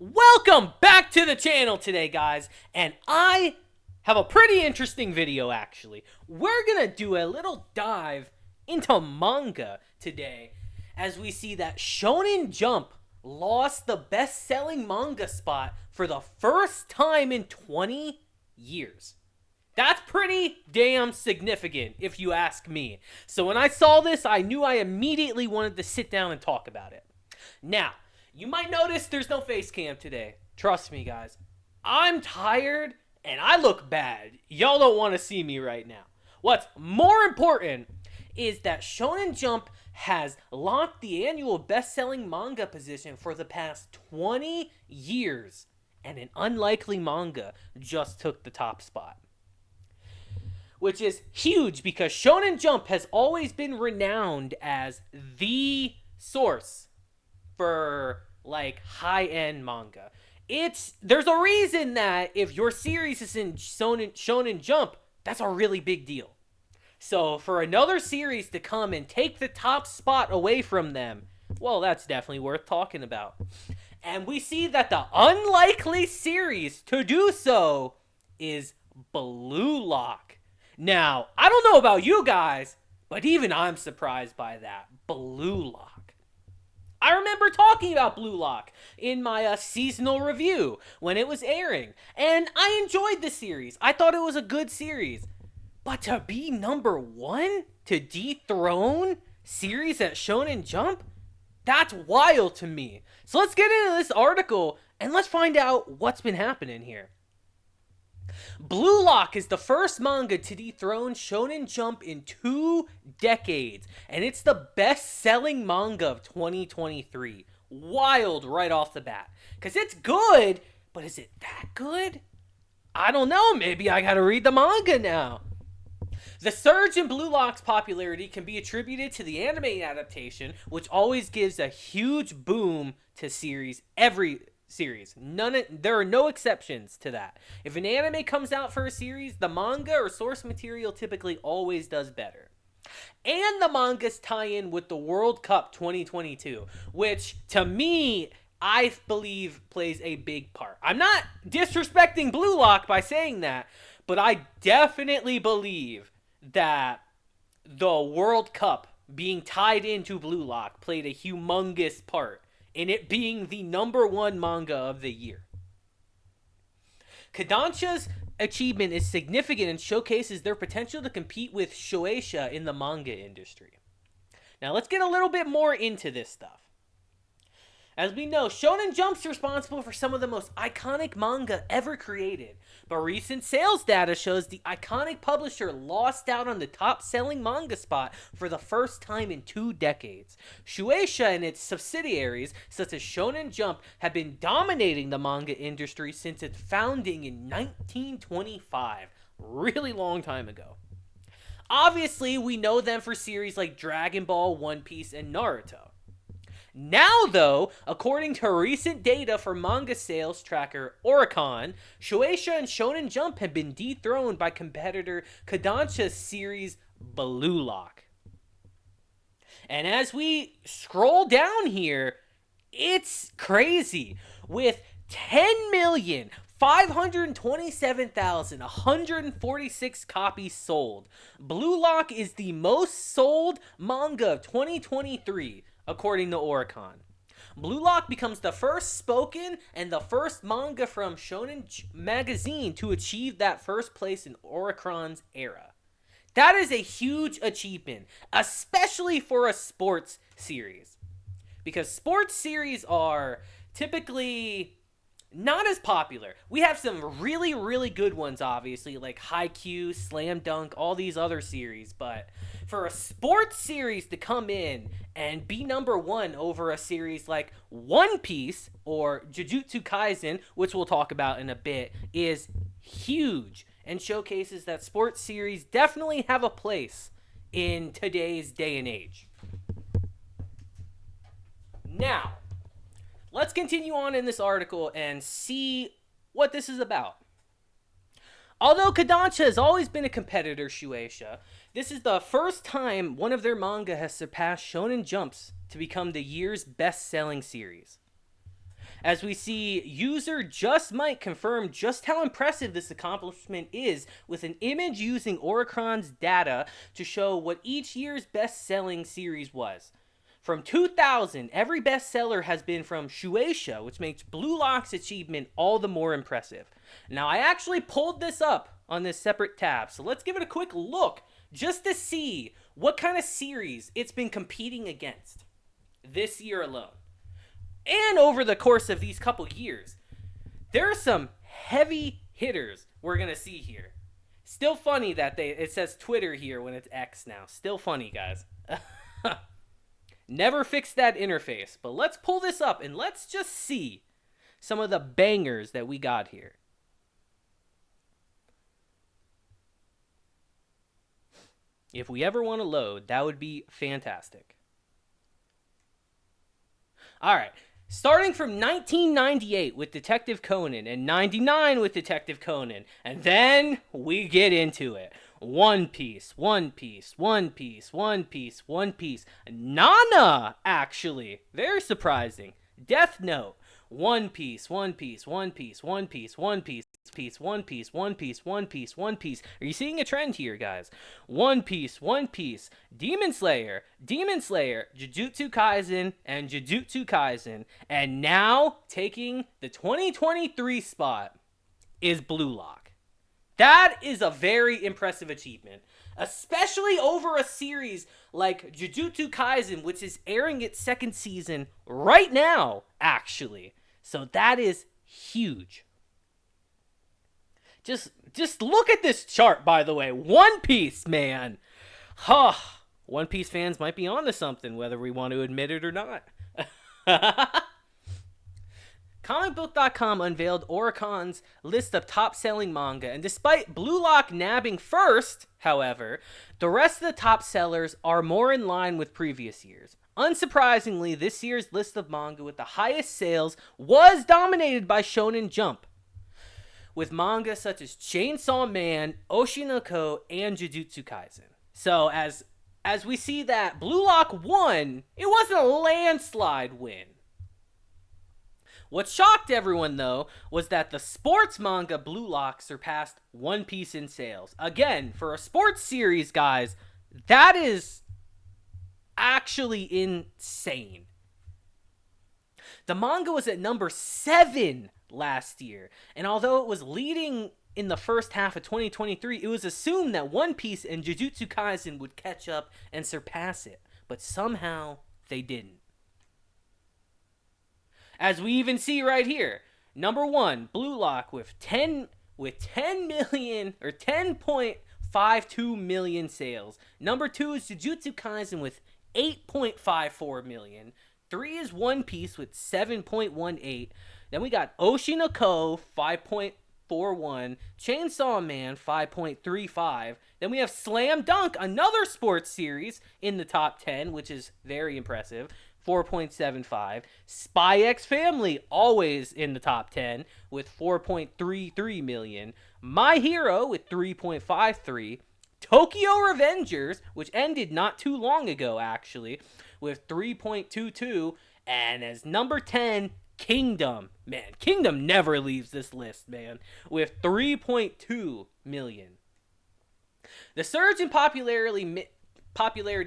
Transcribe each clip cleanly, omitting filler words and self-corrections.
Welcome back to the channel today, guys, and I have a pretty interesting video, actually. We're gonna do a little dive into manga today, as we see that Shonen Jump lost the best-selling manga spot for the first time in 20 years. That's pretty damn significant, if you ask me. So when I saw this, I knew I immediately wanted to sit down and talk about it. Now, you might notice there's no face cam today. Trust me, guys. I'm tired and I look bad. Y'all don't want to see me right now. What's more important is that Shonen Jump has locked the annual best-selling manga position for the past 20 years, and an unlikely manga just took the top spot. Which is huge because Shonen Jump has always been renowned as the source for like high-end manga. There's a reason that if your series is in Shonen Jump, that's a really big deal. So for another series to come and take the top spot away from them, well, that's definitely worth talking about. And we see that the unlikely series to do so is Blue Lock. Now, I don't know about you guys, but even I'm surprised by that. Blue Lock. I remember talking about Blue Lock in my seasonal review when it was airing, and I enjoyed the series. I thought it was a good series. But to be number one, to dethrone series at Shonen Jump, that's wild to me. So let's get into this article and let's find out what's been happening here. Blue Lock is the first manga to dethrone Shonen Jump in 2 decades, and it's the best-selling manga of 2023. Wild right off the bat. Because it's good, but is it that good? I don't know, maybe I gotta read the manga now. The surge in Blue Lock's popularity can be attributed to the anime adaptation, which always gives a huge boom to every series. There are no exceptions to that. If an anime comes out for a series, the manga or source material typically always does better. And the mangas tie in with the World Cup 2022, which to me, I believe plays a big part. I'm not disrespecting Blue Lock by saying that, but I definitely believe that the World Cup being tied into Blue Lock played a humongous part in it being the #1 manga of the year. Kodansha's achievement is significant and showcases their potential to compete with Shueisha in the manga industry. Now let's get a little bit more into this stuff. As we know, Shonen Jump's responsible for some of the most iconic manga ever created, but recent sales data shows the iconic publisher lost out on the top-selling manga spot for the first time in 2 decades. Shueisha and its subsidiaries, such as Shonen Jump, have been dominating the manga industry since its founding in 1925, really long time ago. Obviously, we know them for series like Dragon Ball, One Piece, and Naruto. Now, though, according to recent data for manga sales tracker Oricon, Shueisha and Shonen Jump have been dethroned by competitor Kodansha's series Blue Lock. And as we scroll down here, it's crazy. With 10,527,146 copies sold, Blue Lock is the most sold manga of 2023. According to Oricon. Blue Lock becomes the first spoken and the first manga from Shonen magazine to achieve that first place in Oricon's era. That is a huge achievement, especially for a sports series. Because sports series are typically not as popular. We have some really, really good ones, obviously, like Haikyuu, Slam Dunk, all these other series. But for a sports series to come in and be #1 over a series like One Piece or Jujutsu Kaisen, which we'll talk about in a bit, is huge and showcases that sports series definitely have a place in today's day and age. Now, let's continue on in this article and see what this is about. Although Kodansha has always been a competitor, Shueisha, this is the first time one of their manga has surpassed Shonen Jump's to become the year's best-selling series. As we see, user just might confirm just how impressive this accomplishment is with an image using Oricron's data to show what each year's best-selling series was. From 2000, every bestseller has been from Shueisha, which makes Blue Lock's achievement all the more impressive. Now, I actually pulled this up on this separate tab, so let's give it a quick look just to see what kind of series it's been competing against this year alone. And over the course of these couple years, there are some heavy hitters we're going to see here. Still funny that it says Twitter here when it's X now. Still funny, guys. Never fixed that interface, but let's pull this up and let's just see some of the bangers that we got here. If we ever want to load, that would be fantastic. All right. Starting from 1998 with Detective Conan and 99 with Detective Conan. And then we get into it. One Piece, One Piece, One Piece, One Piece, One Piece. Nana, actually. Very surprising. Death Note. One Piece, One Piece, One Piece, One Piece, One Piece, One Piece, One Piece, One Piece, One Piece. Are you seeing a trend here, guys? One Piece, Demon Slayer, Jujutsu Kaisen, and Jujutsu Kaisen. And now, taking the 2023 spot is Blue Lock. That is a very impressive achievement, especially over a series like Jujutsu Kaisen, which is airing its second season right now, actually. So that is huge. Just look at this chart, by the way. One Piece, man. Huh. One Piece fans might be onto something, whether we want to admit it or not. Comicbook.com unveiled Oricon's list of top-selling manga, and despite Blue Lock nabbing first, however, the rest of the top sellers are more in line with previous years. Unsurprisingly, this year's list of manga with the highest sales was dominated by Shonen Jump, with manga such as Chainsaw Man, Oshinoko, and Jujutsu Kaisen. So as we see that Blue Lock won, it wasn't a landslide win. What shocked everyone, though, was that the sports manga Blue Lock surpassed One Piece in sales. Again, for a sports series, guys, that is actually insane. The manga was at number 7 last year, and although it was leading in the first half of 2023, it was assumed that One Piece and Jujutsu Kaisen would catch up and surpass it, but somehow they didn't. As we even see right here, number 1, Blue Lock with 10 million or 10.52 million sales. Number 2 is Jujutsu Kaisen with 8.54 million. 3 is One Piece with 7.18. Then we got Oshinoko 5.41, Chainsaw Man 5.35. Then we have Slam Dunk, another sports series in the top 10, which is very impressive. 4.75. Spy X Family, always in the top 10, with 4.33 million. My Hero with 3.53. Tokyo Revengers, which ended not too long ago, actually, with 3.22. And as number 10, Kingdom. Man, Kingdom never leaves this list, man, with 3.2 million. The surge in popularity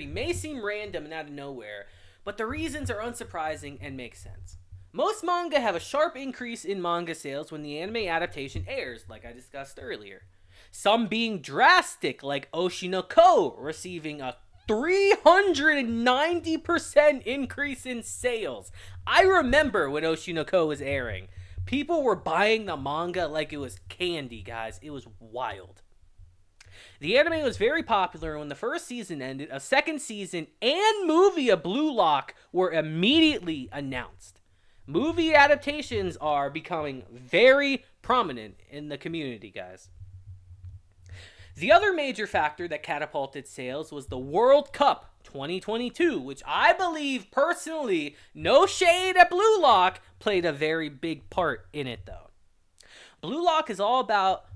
may seem random and out of nowhere, but the reasons are unsurprising and make sense. Most manga have a sharp increase in manga sales when the anime adaptation airs, like I discussed earlier. Some being drastic, like Oshinoko, receiving a 390% increase in sales. I remember when Oshinoko was airing. People were buying the manga like it was candy, guys. It was wild. The anime was very popular. When the first season ended, a second season and movie of Blue Lock were immediately announced. Movie adaptations are becoming very prominent in the community, guys. The other major factor that catapulted sales was the World Cup 2022, which I believe personally, no shade at Blue Lock, played a very big part in it though. Blue Lock is all about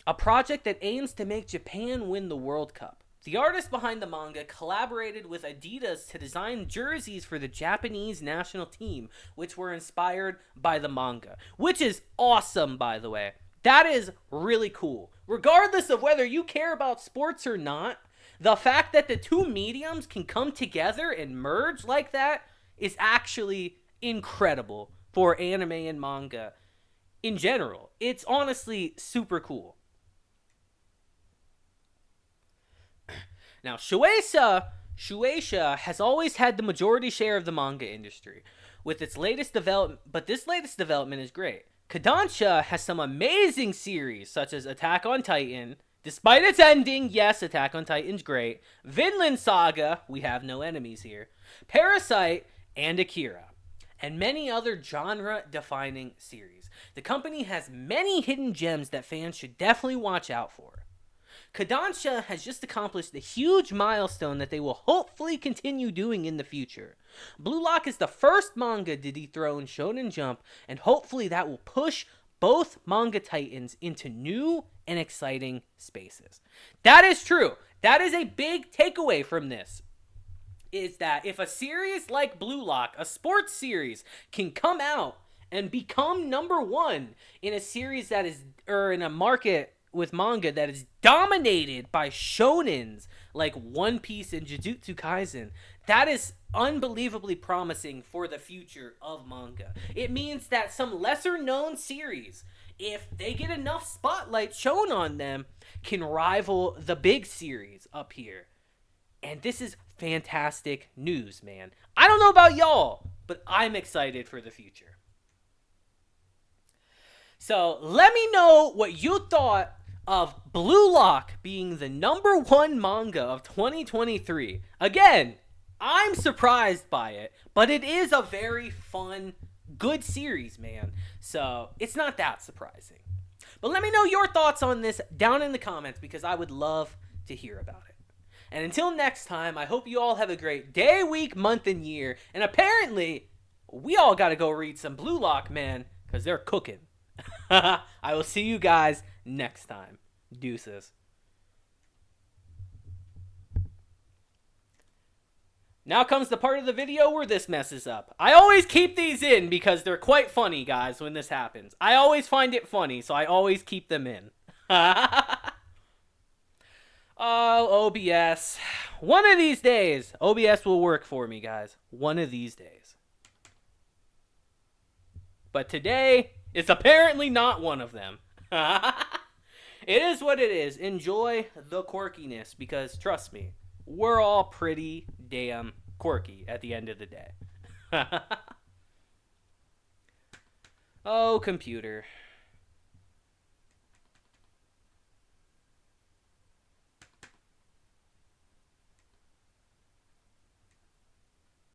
a project that aims to make Japan win the World Cup. The artist behind the manga collaborated with Adidas to design jerseys for the Japanese national team, which were inspired by the manga. Which is awesome, by the way. That is really cool. Regardless of whether you care about sports or not, the fact that the two mediums can come together and merge like that is actually incredible for anime and manga in general. It's honestly super cool. Now, Shueisha has always had the majority share of the manga industry, with its latest development, but this latest development is great. Kodansha has some amazing series, such as Attack on Titan. Despite its ending, yes, Attack on Titan's great. Vinland Saga, we have no enemies here. Parasite, and Akira. And many other genre-defining series. The company has many hidden gems that fans should definitely watch out for. Kodansha has just accomplished a huge milestone that they will hopefully continue doing in the future. Blue Lock is the first manga to dethrone Shonen Jump, and hopefully that will push both manga titans into new and exciting spaces. That is true. That is a big takeaway from this. Is that if a series like Blue Lock, a sports series, can come out and become number one in a series that is, or in a market with manga that is dominated by shonens like One Piece and Jujutsu Kaisen, that is unbelievably promising for the future of manga. It means that some lesser known series, if they get enough spotlight shown on them, can rival the big series up here. And this is fantastic news, man. I don't know about y'all, but I'm excited for the future. So let me know what you thought of Blue Lock being the number one manga of 2023. Again, I'm surprised by it, but it is a very fun, good series, man. So it's not that surprising. But let me know your thoughts on this down in the comments, because I would love to hear about it. And until next time, I hope you all have a great day, week, month, and year. And apparently, we all got to go read some Blue Lock, man, because they're cooking. I will see you guys next time. Deuces. Now comes the part of the video where this messes up. I always keep these in because they're quite funny, guys, when this happens. I always find it funny, so I always keep them in. Oh, OBS. One of these days, OBS will work for me, guys. One of these days. But today is apparently not one of them. It is what it is. Enjoy the quirkiness, because trust me, we're all pretty damn quirky at the end of the day. Oh, computer.